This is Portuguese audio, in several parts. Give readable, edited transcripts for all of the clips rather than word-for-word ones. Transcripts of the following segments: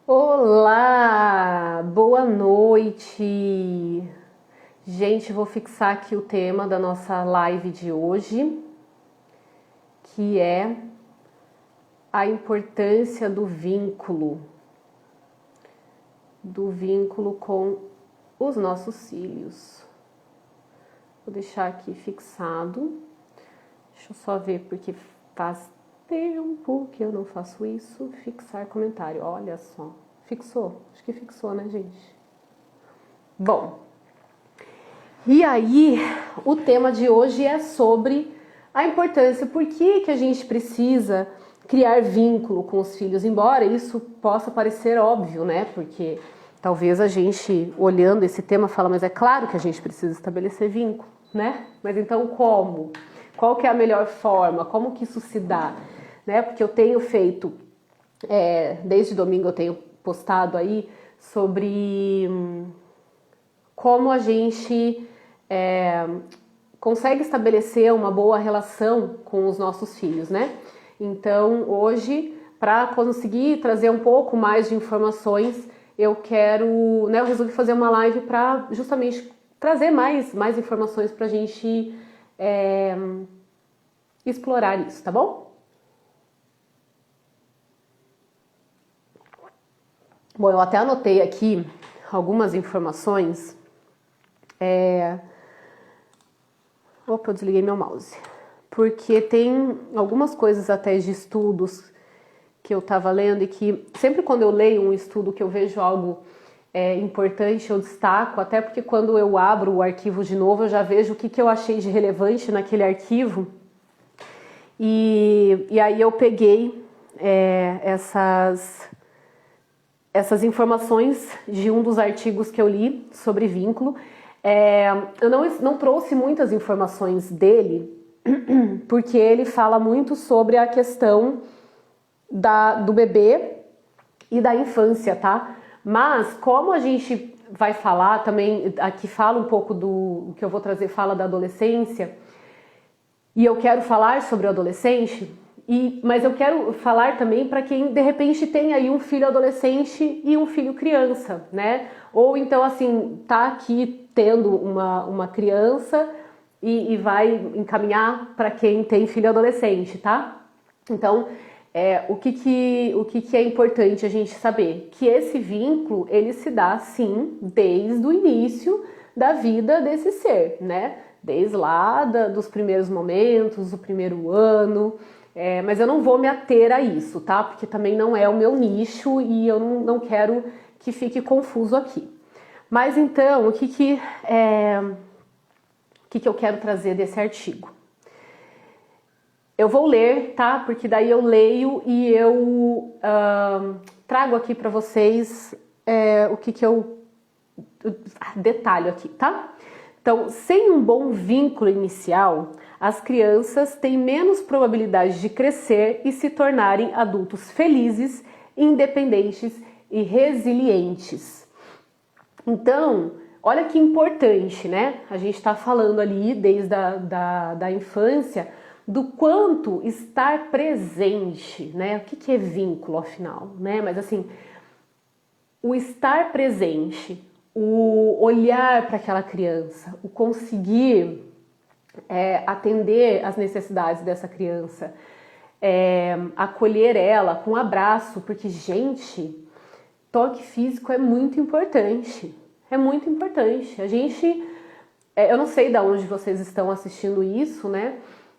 Olá, boa noite. Gente, vou fixar aqui o tema da nossa live de hoje, que é a importância do vínculo com os nossos filhos. Vou deixar aqui fixado. Deixa eu só ver porque faz tempo que eu não faço isso. Fixar comentário, olha só. Fixou? Acho que fixou, né, gente? Bom, e aí o tema de hoje é sobre a importância, por que a gente precisa criar vínculo com os filhos, embora isso possa parecer óbvio, né? Porque talvez a gente, olhando esse tema, fala, mas é claro que a gente precisa estabelecer vínculo, né? Mas então como? Qual que é a melhor forma? Como que isso se dá? Né? Porque eu tenho feito, desde domingo eu tenho postado aí sobre como a gente consegue estabelecer uma boa relação com os nossos filhos, né? Então hoje, para conseguir trazer um pouco mais de informações, eu resolvi fazer uma live para justamente trazer mais informações para a gente explorar isso, tá bom? Bom, eu até anotei aqui algumas informações. Opa, eu desliguei meu mouse. Porque tem algumas coisas até de estudos que eu estava lendo e que sempre quando eu leio um estudo que eu vejo algo importante, eu destaco, até porque quando eu abro o arquivo de novo, eu já vejo o que eu achei de relevante naquele arquivo. E aí eu peguei essas informações de um dos artigos que eu li sobre vínculo. Eu não trouxe muitas informações dele, porque ele fala muito sobre a questão do bebê e da infância, tá? Mas como a gente vai falar também, aqui fala um pouco do que eu vou trazer, fala da adolescência, e eu quero falar sobre o adolescente, mas eu quero falar também para quem de repente tem aí um filho adolescente e um filho criança, né? Ou então assim, tá aqui tendo uma criança e vai encaminhar para quem tem filho adolescente, tá? Então, o que é importante a gente saber? Que esse vínculo, ele se dá sim desde o início da vida desse ser, né? Desde lá dos primeiros momentos, do primeiro ano, mas eu não vou me ater a isso, tá? Porque também não é o meu nicho e eu não quero que fique confuso aqui. Mas então, o que eu quero trazer desse artigo? Eu vou ler, tá? Porque daí eu leio e eu trago aqui para vocês o que eu detalho aqui, tá? Então, sem um bom vínculo inicial, as crianças têm menos probabilidade de crescer e se tornarem adultos felizes, independentes e resilientes. Então, olha que importante, né? A gente está falando ali desde da infância do quanto estar presente, né? O que é vínculo, afinal, né? Mas assim, o estar presente, o olhar para aquela criança, o conseguir atender às necessidades dessa criança, acolher ela com um abraço, porque, gente, toque físico é muito importante. É muito importante. A gente, eu não sei de onde vocês estão assistindo isso, né?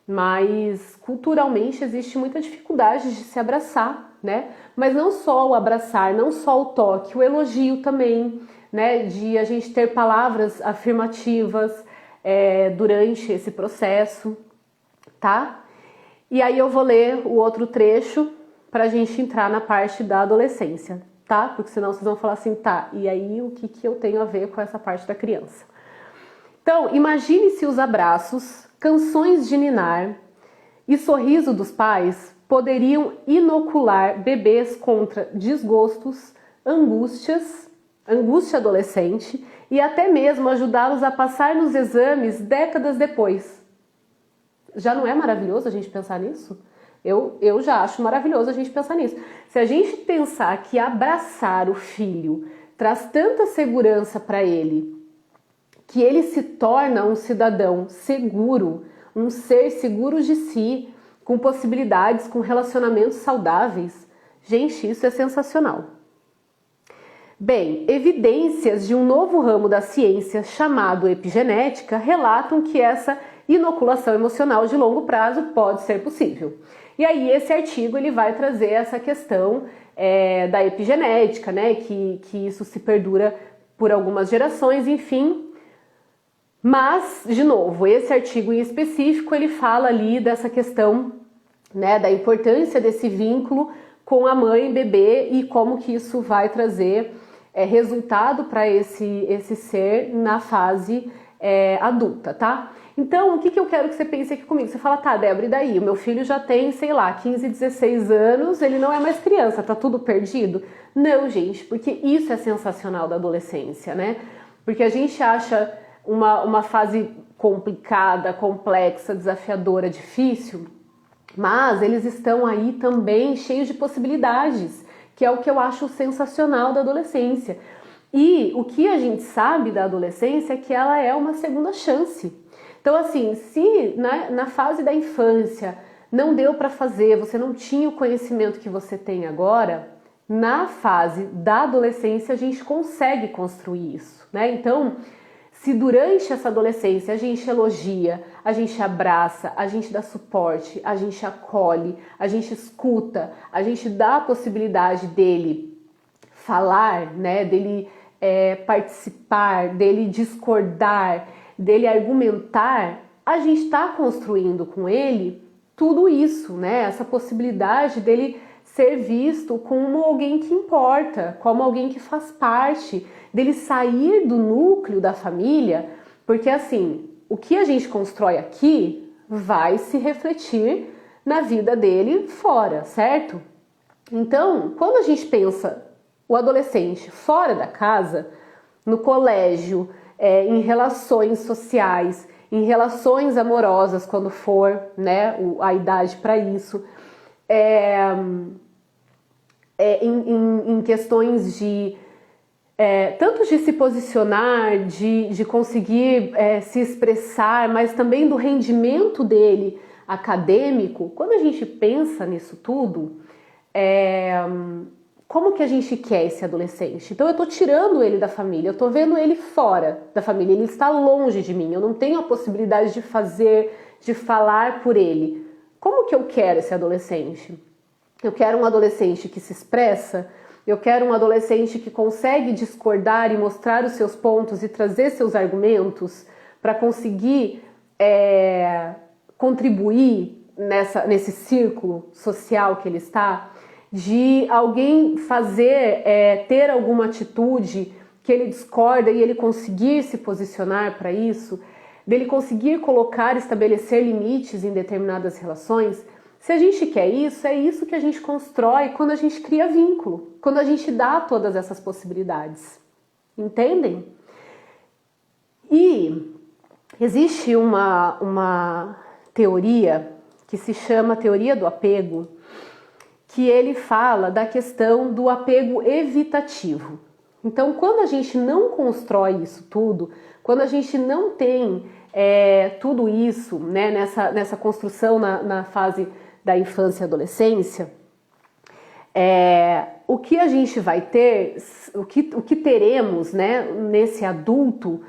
Mas culturalmente existe muita dificuldade de se abraçar, né? Mas não só o abraçar, não só o toque, o elogio também, né? De a gente ter palavras afirmativas durante esse processo, tá? E aí eu vou ler o outro trecho para a gente entrar na parte da adolescência, tá? Porque senão vocês vão falar assim, tá, e aí o que eu tenho a ver com essa parte da criança? Então, imagine-se os abraços, canções de ninar e sorriso dos pais poderiam inocular bebês contra desgostos, angústia adolescente e até mesmo ajudá-los a passar nos exames décadas depois. Já não é maravilhoso a gente pensar nisso? Eu já acho maravilhoso a gente pensar nisso. Se a gente pensar que abraçar o filho traz tanta segurança para ele, que ele se torna um cidadão seguro, um ser seguro de si, com possibilidades, com relacionamentos saudáveis, gente, isso é sensacional. Bem, evidências de um novo ramo da ciência chamado epigenética relatam que essa inoculação emocional de longo prazo pode ser possível. E aí esse artigo ele vai trazer essa questão da epigenética, né, que isso se perdura por algumas gerações, enfim. Mas, de novo, esse artigo em específico ele fala ali dessa questão, né, da importância desse vínculo com a mãe e bebê e como que isso vai trazer resultado para esse ser na fase adulta, tá? Então, o que eu quero que você pense aqui comigo? Você fala, tá, Débora, e daí? O meu filho já tem, sei lá, 15, 16 anos, ele não é mais criança, tá tudo perdido? Não, gente, porque isso é sensacional da adolescência, né? Porque a gente acha uma fase complicada, complexa, desafiadora, difícil, mas eles estão aí também cheios de possibilidades, que é o que eu acho sensacional da adolescência. E o que a gente sabe da adolescência é que ela é uma segunda chance. Então, assim, se na fase da infância não deu para fazer, você não tinha o conhecimento que você tem agora, na fase da adolescência a gente consegue construir isso, né? Então, se durante essa adolescência a gente elogia, a gente abraça, a gente dá suporte, a gente acolhe, a gente escuta, a gente dá a possibilidade dele falar, né, dele participar, dele discordar, dele argumentar, a gente está construindo com ele tudo isso, né, essa possibilidade dele ser visto como alguém que importa, como alguém que faz parte, dele sair do núcleo da família, porque assim, o que a gente constrói aqui vai se refletir na vida dele fora, certo? Então, quando a gente pensa o adolescente fora da casa, no colégio, em relações sociais, em relações amorosas, quando for, né, a idade para isso, em questões de tanto de se posicionar, de conseguir se expressar, mas também do rendimento dele acadêmico. Quando a gente pensa nisso tudo, como que a gente quer esse adolescente? Então eu tô tirando ele da família, eu tô vendo ele fora da família, ele está longe de mim, eu não tenho a possibilidade de fazer, de falar por ele. Como que eu quero esse adolescente? Eu quero um adolescente que se expressa, eu quero um adolescente que consegue discordar e mostrar os seus pontos e trazer seus argumentos para conseguir contribuir nesse círculo social que ele está, de alguém ter alguma atitude que ele discorda e ele conseguir se posicionar para isso, dele conseguir colocar, estabelecer limites em determinadas relações. Se a gente quer isso, é isso que a gente constrói quando a gente cria vínculo, quando a gente dá todas essas possibilidades. Entendem? E existe uma teoria que se chama teoria do apego, que ele fala da questão do apego evitativo. Então, quando a gente não constrói isso tudo, quando a gente não tem tudo isso, né, nessa construção na fase da infância e adolescência, o que a gente vai ter, o que teremos, né, nesse adulto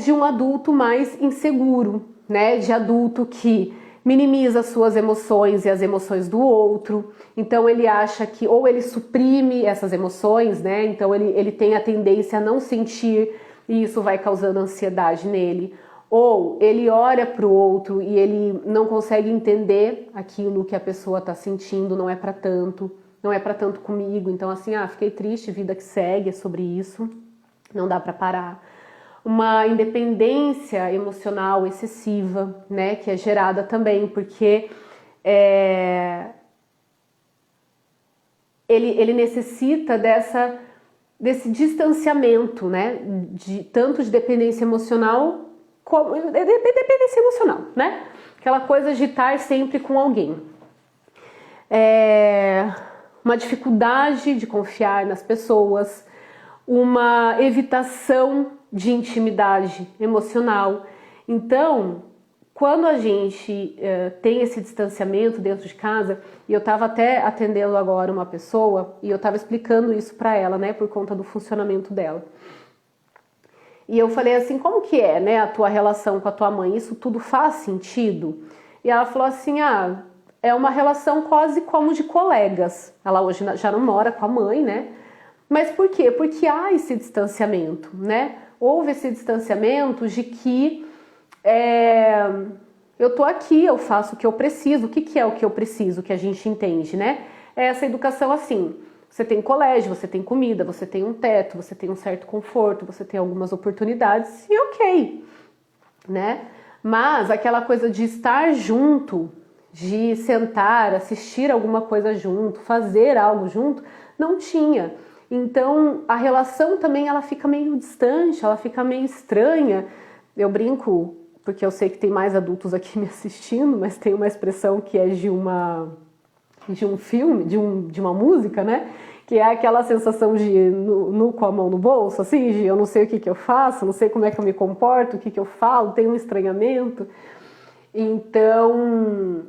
de um adulto mais inseguro, né, de adulto que minimiza as suas emoções e as emoções do outro. Então ele acha que, ou ele suprime essas emoções, né, então ele tem a tendência a não sentir e isso vai causando ansiedade nele. Ou ele olha para o outro e ele não consegue entender aquilo que a pessoa está sentindo, não é para tanto, não é para tanto comigo. Então assim, fiquei triste, vida que segue, é sobre isso, não dá para parar. Uma independência emocional excessiva, né, que é gerada também, porque ele necessita desse distanciamento, né, tanto de dependência emocional como dependência emocional, né? Aquela coisa de estar sempre com alguém. uma dificuldade de confiar nas pessoas, uma evitação de intimidade emocional. Então, quando a gente tem esse distanciamento dentro de casa, e eu estava até atendendo agora uma pessoa, e eu estava explicando isso para ela, né, por conta do funcionamento dela. E eu falei assim, como que é, né, a tua relação com a tua mãe? Isso tudo faz sentido? E ela falou assim, é uma relação quase como de colegas. Ela hoje já não mora com a mãe, né? Mas por quê? Porque há esse distanciamento, né? Houve esse distanciamento de que eu tô aqui, eu faço o que eu preciso. O que é o que eu preciso, que a gente entende, né? É essa educação assim, você tem colégio, você tem comida, você tem um teto, você tem um certo conforto, você tem algumas oportunidades e ok, né? Mas aquela coisa de estar junto, de sentar, assistir alguma coisa junto, fazer algo junto, não tinha. Então a relação também ela fica meio distante, ela fica meio estranha. Eu brinco, porque eu sei que tem mais adultos aqui me assistindo, mas tem uma expressão que é de um filme, de uma música, né? Que é aquela sensação de nu com a mão no bolso, assim, de eu não sei o que eu faço, não sei como é que eu me comporto, o que eu falo, tem um estranhamento. Então,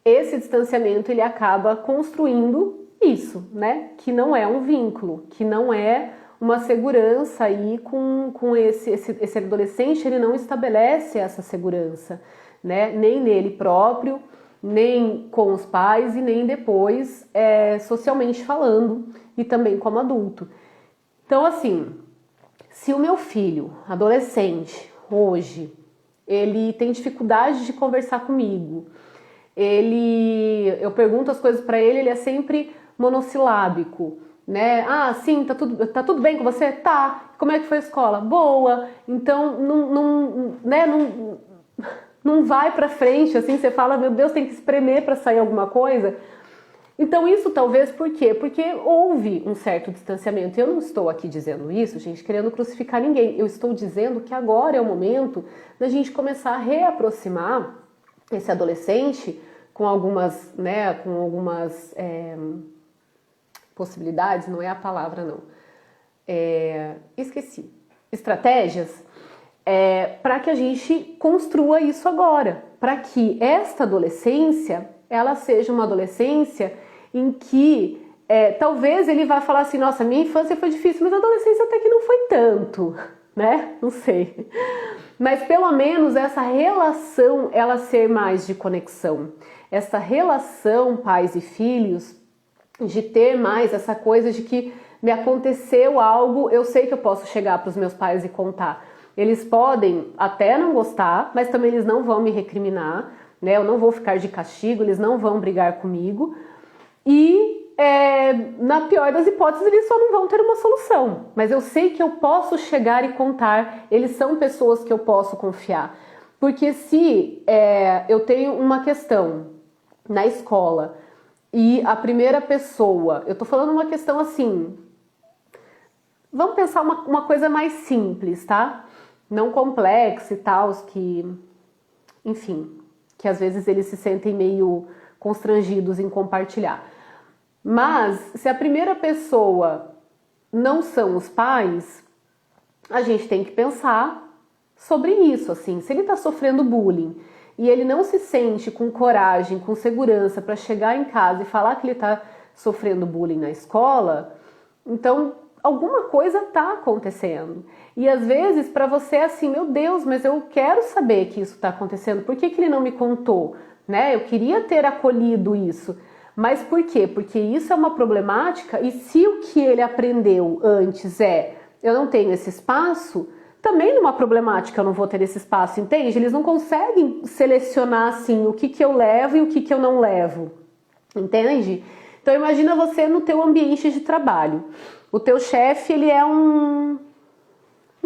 esse distanciamento, ele acaba construindo isso, né? Que não é um vínculo, que não é uma segurança aí com esse adolescente, ele não estabelece essa segurança, né? Nem nele próprio, nem com os pais e nem depois socialmente falando e também como adulto. Então assim, se o meu filho, adolescente, hoje, ele tem dificuldade de conversar comigo, eu pergunto as coisas para ele, ele é sempre monossilábico, né? Sim, tá tudo bem com você? Tá. Como é que foi a escola? Boa. Então, não vai pra frente, assim, você fala, meu Deus, tem que espremer para sair alguma coisa. Então isso talvez por quê? Porque houve um certo distanciamento. Eu não estou aqui dizendo isso, gente, querendo crucificar ninguém. Eu estou dizendo que agora é o momento da gente começar a reaproximar esse adolescente com algumas, né, possibilidades, não é a palavra não. Esqueci. Estratégias para que a gente construa isso agora, para que esta adolescência ela seja uma adolescência em que talvez ele vá falar assim, nossa, minha infância foi difícil, mas a adolescência até que não foi tanto, né? Não sei. Mas pelo menos essa relação ela ser mais de conexão, essa relação pais e filhos, de ter mais essa coisa de que me aconteceu algo, eu sei que eu posso chegar para os meus pais e contar. Eles podem até não gostar, mas também eles não vão me recriminar, né? Eu não vou ficar de castigo, eles não vão brigar comigo. E na pior das hipóteses, eles só não vão ter uma solução. Mas eu sei que eu posso chegar e contar, eles são pessoas que eu posso confiar. Porque se eu tenho uma questão na escola e a primeira pessoa, eu tô falando uma questão assim, vamos pensar uma coisa mais simples, tá? Não complexa e tal, que, enfim, que às vezes eles se sentem meio constrangidos em compartilhar. Mas se a primeira pessoa não são os pais, a gente tem que pensar sobre isso, assim, se ele tá sofrendo bullying e ele não se sente com coragem, com segurança para chegar em casa e falar que ele tá sofrendo bullying na escola, então alguma coisa tá acontecendo. E às vezes para você é assim, meu Deus, mas eu quero saber que isso tá acontecendo, por que ele não me contou, né? Eu queria ter acolhido isso. Mas por quê? Porque isso é uma problemática e se o que ele aprendeu antes eu não tenho esse espaço, também numa problemática eu não vou ter esse espaço, entende? Eles não conseguem selecionar assim o que eu levo e o que eu não levo, entende? Então imagina você no teu ambiente de trabalho. O teu chefe, ele é não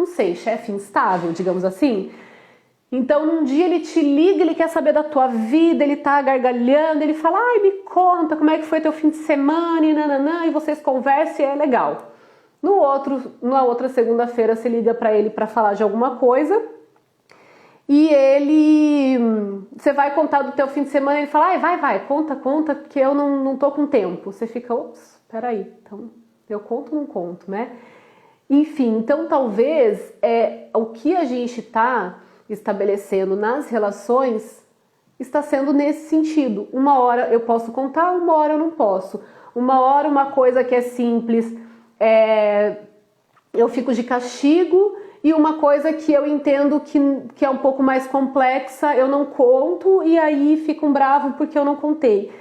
sei, chefe instável, digamos assim. Então, num dia ele te liga, ele quer saber da tua vida, ele tá gargalhando, ele fala, ai, me conta como é que foi teu fim de semana e nananã, e vocês conversam e é legal. Na outra segunda-feira você liga pra ele pra falar de alguma coisa e você vai contar do teu fim de semana e ele fala, ai, vai, conta, porque eu não tô com tempo. Você fica, ops, peraí, então eu conto ou não conto, né? Enfim, então talvez o que a gente está estabelecendo nas relações está sendo nesse sentido. Uma hora eu posso contar, uma hora eu não posso. Uma hora uma coisa que é simples, eu fico de castigo, e uma coisa que eu entendo que é um pouco mais complexa, eu não conto, e aí ficam bravos porque eu não contei.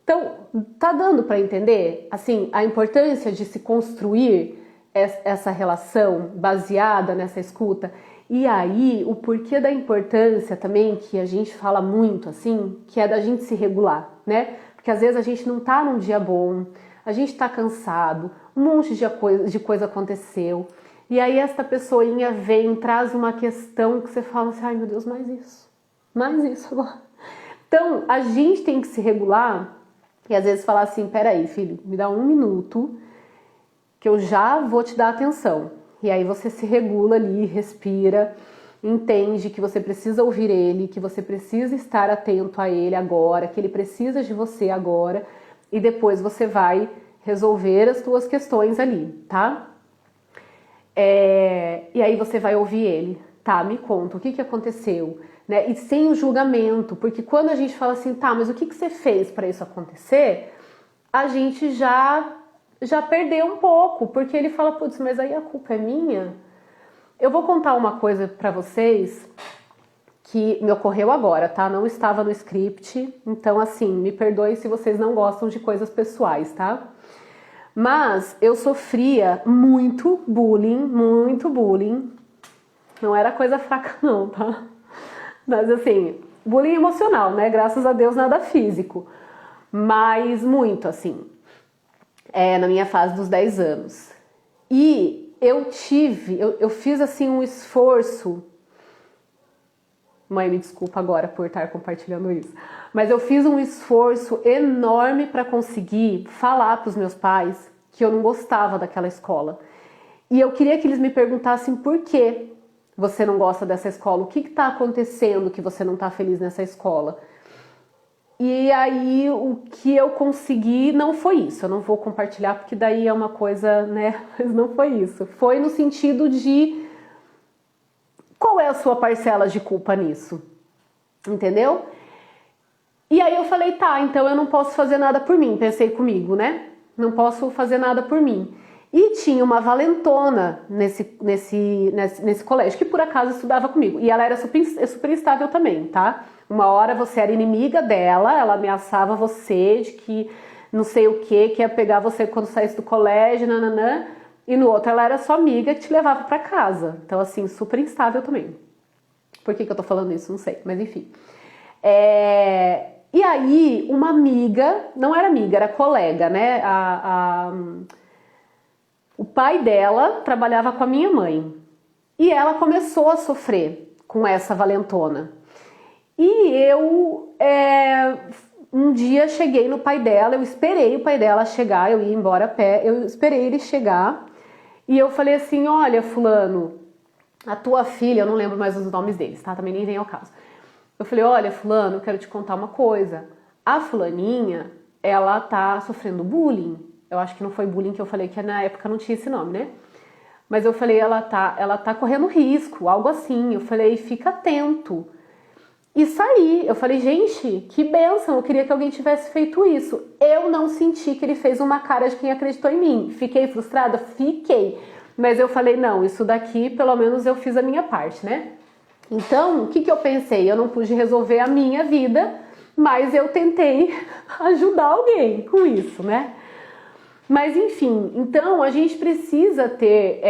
Então, tá dando para entender, assim, a importância de se construir essa relação baseada nessa escuta? E aí, o porquê da importância também, que a gente fala muito, assim, que é da gente se regular, né? Porque às vezes a gente não tá num dia bom, a gente tá cansado, um monte de coisa aconteceu, e aí esta pessoinha vem, traz uma questão que você fala assim, ai meu Deus, mais isso agora. Então, a gente tem que se regular e às vezes falar assim, peraí filho, me dá 1 minuto que eu já vou te dar atenção. E aí você se regula ali, respira, entende que você precisa ouvir ele, que você precisa estar atento a ele agora, que ele precisa de você agora, e depois você vai resolver as suas questões ali, tá? E aí você vai ouvir ele, tá? Me conta, o que aconteceu? Né? E sem o julgamento, porque quando a gente fala assim, tá, mas o que você fez para isso acontecer? A gente já perdeu um pouco, porque ele fala, putz, mas aí a culpa é minha? Eu vou contar uma coisa para vocês que me ocorreu agora, tá? Não estava no script, então assim, me perdoe se vocês não gostam de coisas pessoais, tá? Mas eu sofria muito bullying, não era coisa fraca não, tá? Mas assim, bullying emocional, né? Graças a Deus nada físico, mas muito assim, na minha fase dos 10 anos. E eu fiz assim um esforço. Mãe, me desculpa agora por estar compartilhando isso. Mas eu fiz um esforço enorme para conseguir falar para os meus pais que eu não gostava daquela escola. E eu queria que eles me perguntassem por que você não gosta dessa escola, o que está acontecendo que você não está feliz nessa escola. E aí o que eu consegui não foi isso, eu não vou compartilhar porque daí é uma coisa, né, mas não foi isso. Foi no sentido de qual é a sua parcela de culpa nisso, entendeu? E aí eu falei, tá, então eu não posso fazer nada por mim, pensei comigo, né? Não posso fazer nada por mim. E tinha uma valentona nesse colégio, que por acaso estudava comigo. E ela era super instável também, tá? Uma hora você era inimiga dela, ela ameaçava você de que não sei o que ia pegar você quando saísse do colégio, nananã. E no outro ela era sua amiga que te levava pra casa. Então assim, super instável também. Por que eu tô falando isso? Não sei, mas enfim. E aí, uma amiga, não era amiga, era colega, né? O pai dela trabalhava com a minha mãe. E ela começou a sofrer com essa valentona. E eu, um dia cheguei no pai dela, eu esperei o pai dela chegar, eu ia embora a pé, eu esperei ele chegar. E eu falei assim, olha fulano, a tua filha, eu não lembro mais os nomes deles, tá? Também nem vem ao caso. Eu falei, olha fulano, eu quero te contar uma coisa. A fulaninha, ela tá sofrendo bullying. Eu acho que não foi bullying que eu falei, que na época não tinha esse nome, né? Mas eu falei, ela tá correndo risco, algo assim. Eu falei, fica atento. E saí. Eu falei, gente, que bênção, eu queria que alguém tivesse feito isso. Eu não senti que ele fez uma cara de quem acreditou em mim. Fiquei frustrada? Fiquei. Mas eu falei, não, isso daqui pelo menos eu fiz a minha parte, né? Então, o que eu pensei? Eu não pude resolver a minha vida, mas eu tentei ajudar alguém com isso, né? Mas enfim, então a gente precisa ter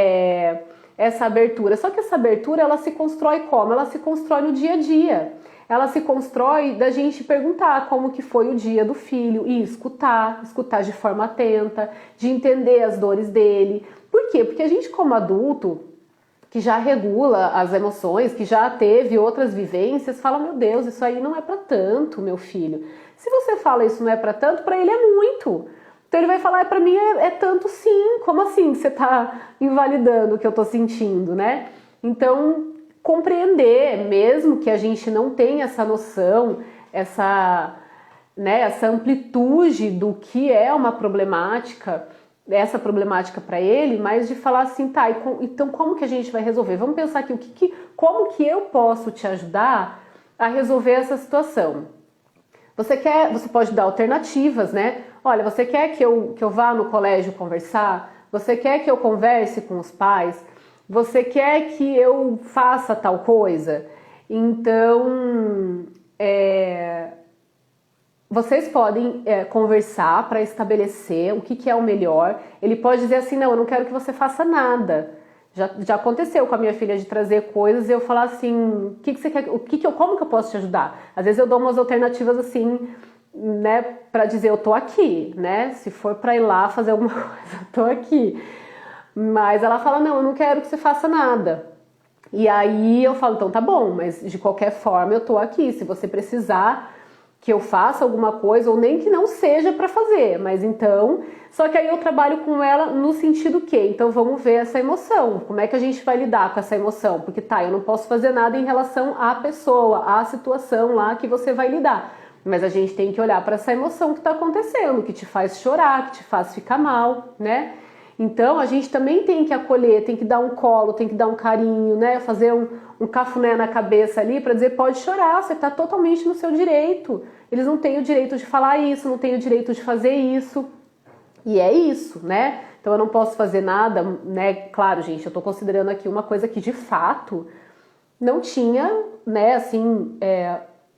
essa abertura. Só que essa abertura, ela se constrói como? Ela se constrói no dia a dia. Ela se constrói da gente perguntar como que foi o dia do filho e escutar de forma atenta, de entender as dores dele. Por quê? Porque a gente como adulto, que já regula as emoções, que já teve outras vivências, fala, meu Deus, isso aí não é pra tanto, meu filho. Se você fala isso não é pra tanto, pra ele é muito. Então ele vai falar, pra mim é tanto sim. Como assim você tá invalidando o que eu tô sentindo, né? Então, compreender, mesmo que a gente não tenha essa noção, né, essa amplitude do que é uma problemática, essa problemática para ele, mas de falar assim, tá, então como que a gente vai resolver? Vamos pensar aqui, como que eu posso te ajudar a resolver essa situação? Você pode dar alternativas, né? Olha, você quer que eu vá no colégio conversar? Você quer que eu converse com os pais? Você quer que eu faça tal coisa? Então, vocês podem conversar para estabelecer o que é o melhor. Ele pode dizer assim, não, eu não quero que você faça nada. Já aconteceu com a minha filha de trazer coisas e eu falar assim, o que você quer, como que eu posso te ajudar? Às vezes eu dou umas alternativas assim, né, para dizer eu tô aqui, né? Se for para ir lá fazer alguma coisa, eu tô aqui. Mas ela fala, não, eu não quero que você faça nada. E aí eu falo, então tá bom, mas de qualquer forma eu tô aqui. Se você precisar que eu faça alguma coisa, ou nem que não seja para fazer, mas então... Só que aí eu trabalho com ela no sentido que, então vamos ver essa emoção, como é que a gente vai lidar com essa emoção? Porque tá, eu não posso fazer nada em relação à pessoa, à situação lá que você vai lidar, mas a gente tem que olhar para essa emoção que está acontecendo, que te faz chorar, que te faz ficar mal, né? Então a gente também tem que acolher, tem que dar um colo, tem que dar um carinho, né? Fazer um cafuné na cabeça ali para dizer, pode chorar, você está totalmente no seu direito. Eles não têm o direito de falar isso, não têm o direito de fazer isso. E é isso, né? Então eu não posso fazer nada, né? Claro, gente, eu estou considerando aqui uma coisa que de fato não tinha, né, assim,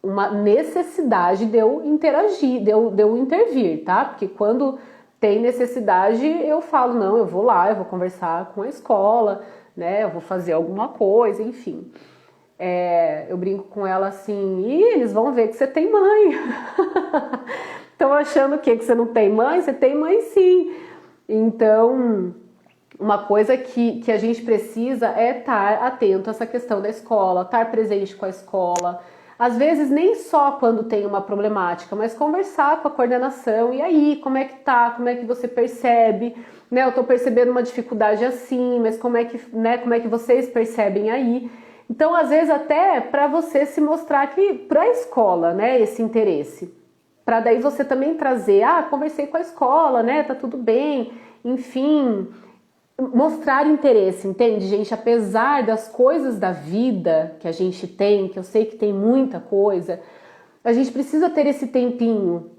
uma necessidade de eu interagir, de eu intervir, tá? Porque quando tem necessidade, eu falo, não, eu vou lá, eu vou conversar com a escola, né? Eu vou fazer alguma coisa, enfim. Eu brinco com ela assim, e eles vão ver que você tem mãe. Estão achando o quê? Que você não tem mãe? Você tem mãe sim. Então, uma coisa que a gente precisa é estar atento a essa questão da escola, estar presente com a escola. Às vezes nem só quando tem uma problemática, mas conversar com a coordenação. E aí, como é que tá? Como é que você percebe? Né, eu tô percebendo uma dificuldade assim, mas como é que vocês percebem aí? Então, às vezes até para você se mostrar que para a escola, né, esse interesse. Para daí você também trazer, conversei com a escola, né, tá tudo bem, enfim, mostrar interesse, entende, gente? Apesar das coisas da vida que a gente tem, que eu sei que tem muita coisa, a gente precisa ter esse tempinho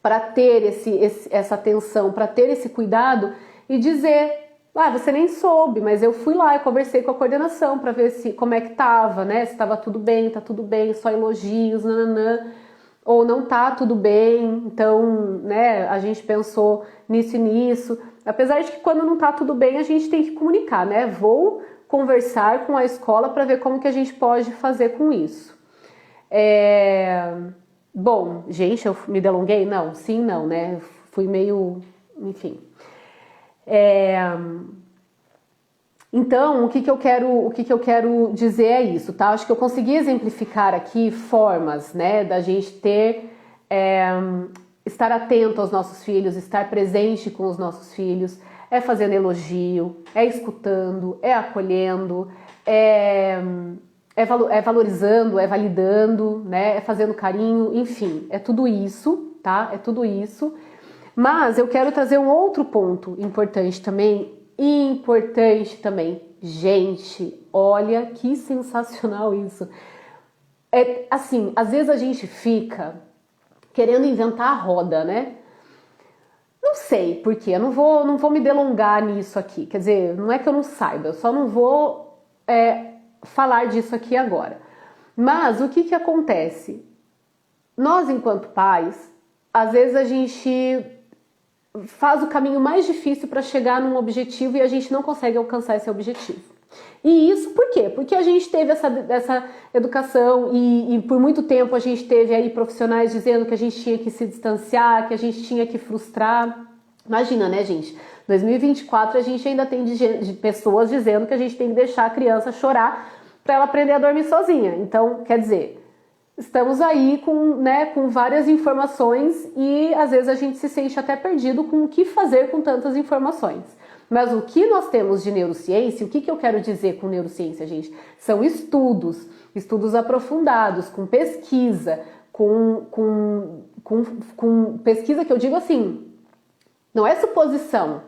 para ter essa atenção, para ter esse cuidado e dizer, você nem soube, mas eu fui lá e conversei com a coordenação para ver como é que tava, né? Se tava tudo bem, tá tudo bem, só elogios, nananã. Ou não tá tudo bem, então, né, a gente pensou nisso e nisso. Apesar de que quando não tá tudo bem, a gente tem que comunicar, né? Vou conversar com a escola para ver como que a gente pode fazer com isso. Bom, gente, eu me delonguei? Não, sim, não, né? Fui meio, enfim. Então, o que eu quero dizer é isso, tá? Acho que eu consegui exemplificar aqui formas, né, da gente estar atento aos nossos filhos, estar presente com os nossos filhos, fazendo elogio, escutando, acolhendo, valorizando, validando, né, fazendo carinho, enfim, é tudo isso, tá? É tudo isso. Mas eu quero trazer um outro ponto importante também. Gente, olha que sensacional isso. Assim, às vezes a gente fica querendo inventar a roda, né? Não sei por quê, eu não vou me delongar nisso aqui. Quer dizer, não é que eu não saiba, eu só não vou falar disso aqui agora. Mas o que acontece? Nós, enquanto pais, às vezes a gente faz o caminho mais difícil para chegar num objetivo e a gente não consegue alcançar esse objetivo. E isso por quê? Porque a gente teve essa educação e por muito tempo a gente teve aí profissionais dizendo que a gente tinha que se distanciar, que a gente tinha que frustrar. Imagina, né, gente? 2024 a gente ainda tem de pessoas dizendo que a gente tem que deixar a criança chorar para ela aprender a dormir sozinha. Então, quer dizer, estamos aí com várias informações e às vezes a gente se sente até perdido com o que fazer com tantas informações. Mas o que nós temos de neurociência, o que eu quero dizer com neurociência, gente? São estudos aprofundados, com pesquisa, com pesquisa que eu digo assim, não é suposição,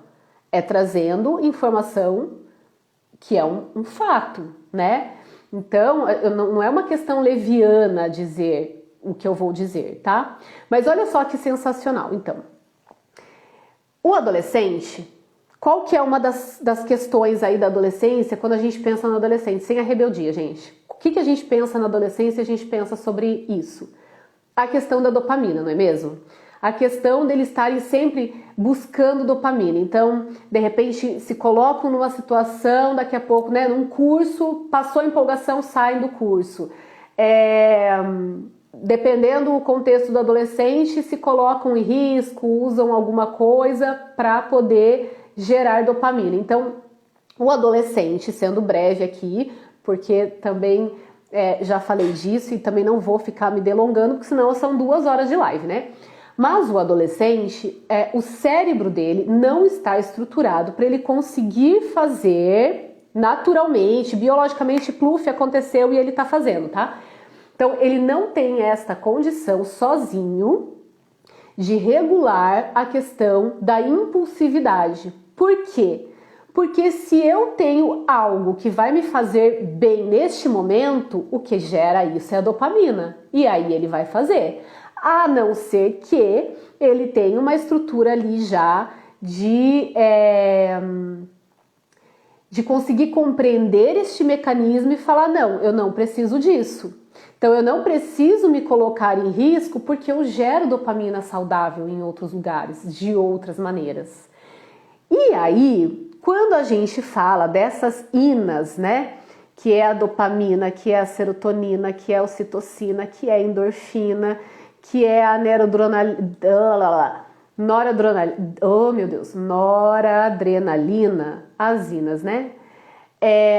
é trazendo informação que é um fato, né? Então, não é uma questão leviana dizer o que eu vou dizer, tá? Mas olha só que sensacional, então. O adolescente, qual que é uma das questões aí da adolescência quando a gente pensa no adolescente? Sem a rebeldia, gente. O que a gente pensa na adolescência? A gente pensa sobre isso. A questão da dopamina, não é mesmo? A questão deles estarem sempre buscando dopamina. Então, de repente, se colocam numa situação, daqui a pouco, né, num curso, passou a empolgação, saem do curso. Dependendo do contexto do adolescente, se colocam em risco, usam alguma coisa para poder gerar dopamina. Então, o adolescente, sendo breve aqui, porque também já falei disso e também não vou ficar me delongando, porque senão são 2 horas de live, né? Mas o adolescente, o cérebro dele não está estruturado para ele conseguir fazer naturalmente, biologicamente, pluf, aconteceu e ele está fazendo, tá? Então, ele não tem esta condição sozinho de regular a questão da impulsividade. Por quê? Porque se eu tenho algo que vai me fazer bem neste momento, o que gera isso é a dopamina. E aí ele vai fazer. A não ser que ele tenha uma estrutura ali já de conseguir compreender este mecanismo e falar, não, eu não preciso disso. Então eu não preciso me colocar em risco porque eu gero dopamina saudável em outros lugares, de outras maneiras. E aí, quando a gente fala dessas inas, né, que é a dopamina, que é a serotonina, que é a ocitocina, que é a endorfina, que é a noradrenalina, as inas, né?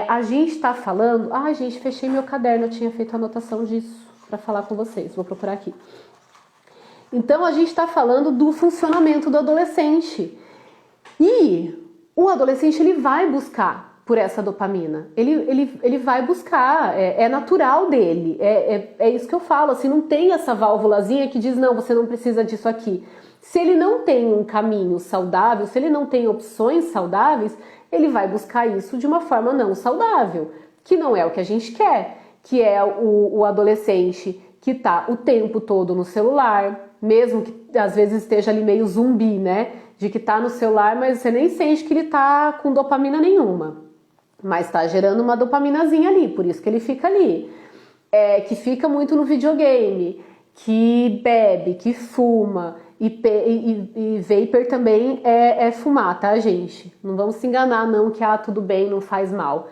A gente tá falando... Ai, gente, fechei meu caderno, eu tinha feito anotação disso para falar com vocês, vou procurar aqui. Então, a gente tá falando do funcionamento do adolescente. E o adolescente, ele vai buscar por essa dopamina. Ele vai buscar, é natural dele. É isso que eu falo, assim, não tem essa válvulazinha que diz, não, você não precisa disso aqui. Se ele não tem um caminho saudável, se ele não tem opções saudáveis, ele vai buscar isso de uma forma não saudável, que não é o que a gente quer, que é o adolescente que tá o tempo todo no celular, mesmo que às vezes esteja ali meio zumbi, né? De que tá no celular, mas você nem sente que ele tá com dopamina nenhuma. Mas tá gerando uma dopaminazinha ali, por isso que ele fica ali. Que fica muito no videogame, que bebe, que fuma, e vapor também é fumar, tá, gente? Não vamos se enganar não que tudo bem, não faz mal.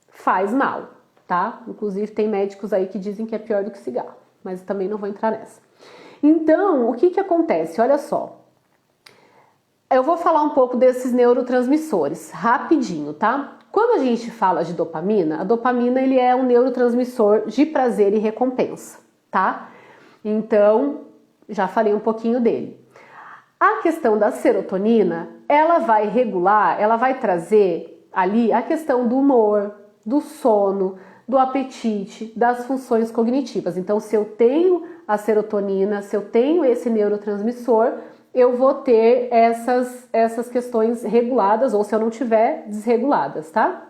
Faz mal, tá? Inclusive tem médicos aí que dizem que é pior do que cigarro, mas também não vou entrar nessa. Então, o que acontece? Olha só. Eu vou falar um pouco desses neurotransmissores, rapidinho, tá? Quando a gente fala de dopamina, a dopamina ele é um neurotransmissor de prazer e recompensa, tá? Então, já falei um pouquinho dele. A questão da serotonina, ela vai regular, ela vai trazer ali a questão do humor, do sono, do apetite, das funções cognitivas. Então, se eu tenho a serotonina, se eu tenho esse neurotransmissor, eu vou ter essas questões reguladas, ou se eu não tiver, desreguladas, tá?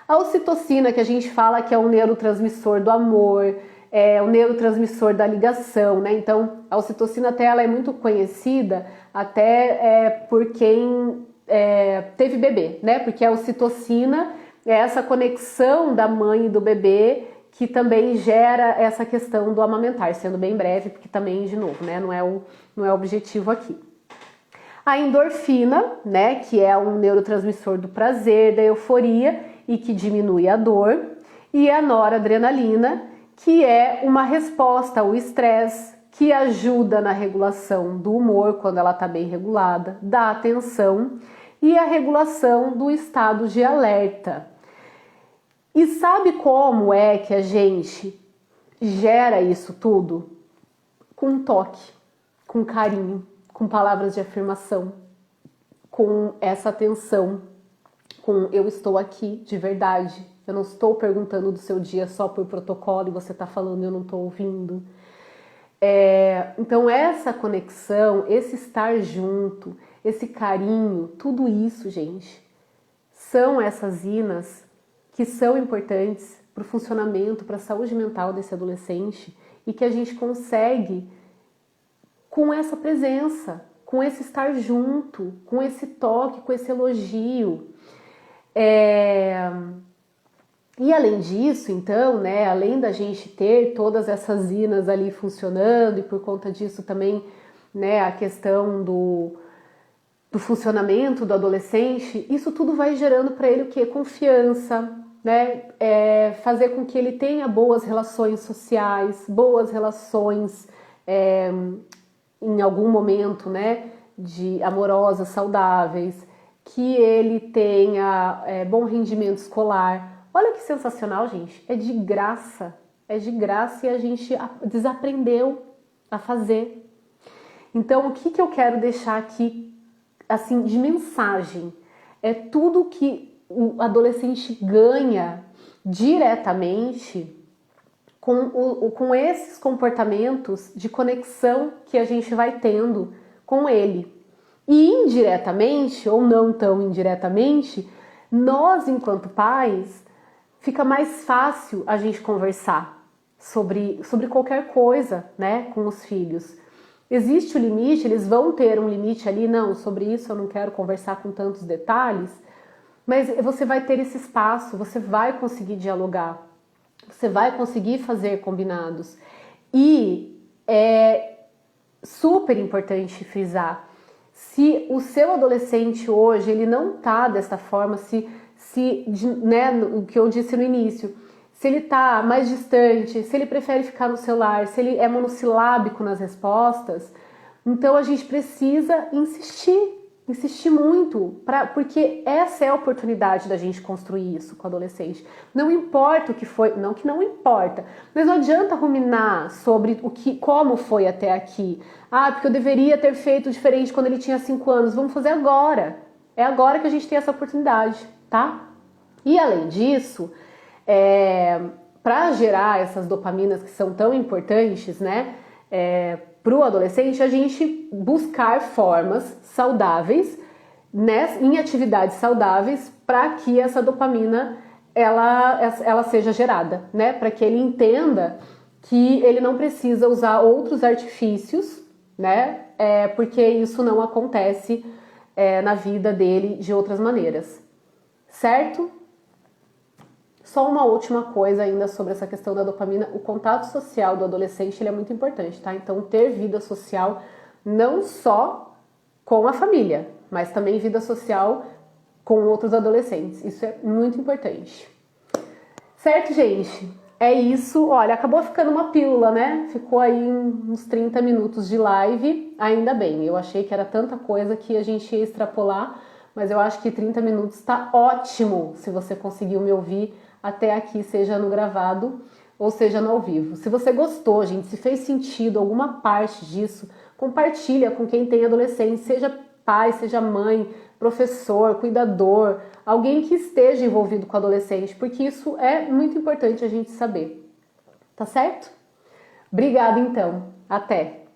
A ocitocina, que a gente fala que é um neurotransmissor do amor, é o neurotransmissor da ligação, né? Então, a ocitocina até ela é muito conhecida até por quem teve bebê, né? Porque a ocitocina é essa conexão da mãe e do bebê que também gera essa questão do amamentar, sendo bem breve, porque também, de novo, né? Não é o objetivo aqui. A endorfina, né? Que é um neurotransmissor do prazer, da euforia e que diminui a dor. E a noradrenalina, que é uma resposta ao estresse, que ajuda na regulação do humor quando ela está bem regulada, da atenção e a regulação do estado de alerta. E sabe como é que a gente gera isso tudo? Com toque, com carinho, com palavras de afirmação, com essa atenção, com eu estou aqui de verdade. Eu não estou perguntando do seu dia só por protocolo e você está falando e eu não estou ouvindo. Então essa conexão, esse estar junto, esse carinho, tudo isso, gente, são essas inas que são importantes para o funcionamento, para a saúde mental desse adolescente e que a gente consegue com essa presença, com esse estar junto, com esse toque, com esse elogio. E além disso, então, né, além da gente ter todas essas inas ali funcionando e por conta disso também, né, a questão do funcionamento do adolescente, isso tudo vai gerando para ele o quê? Confiança, né? Fazer com que ele tenha boas relações sociais, boas relações em algum momento, né, de amorosas, saudáveis, que ele tenha bom rendimento escolar. Olha que sensacional, gente, é de graça e a gente desaprendeu a fazer. Então, o que eu quero deixar aqui, assim, de mensagem, é tudo que o adolescente ganha diretamente com esses comportamentos de conexão que a gente vai tendo com ele. E indiretamente, ou não tão indiretamente, nós, enquanto pais, fica mais fácil a gente conversar sobre qualquer coisa, né, com os filhos. Existe o limite, eles vão ter um limite ali, não, sobre isso eu não quero conversar com tantos detalhes, mas você vai ter esse espaço, você vai conseguir dialogar, você vai conseguir fazer combinados. E é super importante frisar, se o seu adolescente hoje, ele não tá dessa forma, né, o que eu disse no início, se ele tá mais distante, se ele prefere ficar no celular, se ele é monossilábico nas respostas, então a gente precisa insistir muito, porque essa é a oportunidade da gente construir isso com o adolescente. Não importa o que foi, não que não importa, mas não adianta ruminar sobre como foi até aqui. Ah, porque eu deveria ter feito diferente quando ele tinha 5 anos. Vamos fazer agora. É agora que a gente tem essa oportunidade, tá? E além disso, para gerar essas dopaminas que são tão importantes, né, para o adolescente, a gente buscar formas saudáveis, né, em atividades saudáveis, para que essa dopamina ela seja gerada, né, para que ele entenda que ele não precisa usar outros artifícios, né, porque isso não acontece na vida dele de outras maneiras, certo? Só uma última coisa ainda sobre essa questão da dopamina, o contato social do adolescente ele é muito importante, tá? Então ter vida social não só com a família, mas também vida social com outros adolescentes, isso é muito importante. Certo, gente? É isso, olha, acabou ficando uma pílula, né? Ficou aí uns 30 minutos de live, ainda bem, eu achei que era tanta coisa que a gente ia extrapolar, mas eu acho que 30 minutos tá ótimo se você conseguiu me ouvir até aqui, seja no gravado ou seja no ao vivo. Se você gostou, gente, se fez sentido alguma parte disso, compartilha com quem tem adolescente, seja pai, seja mãe, professor, cuidador, alguém que esteja envolvido com adolescente, porque isso é muito importante a gente saber. Tá certo? Obrigada então. Até!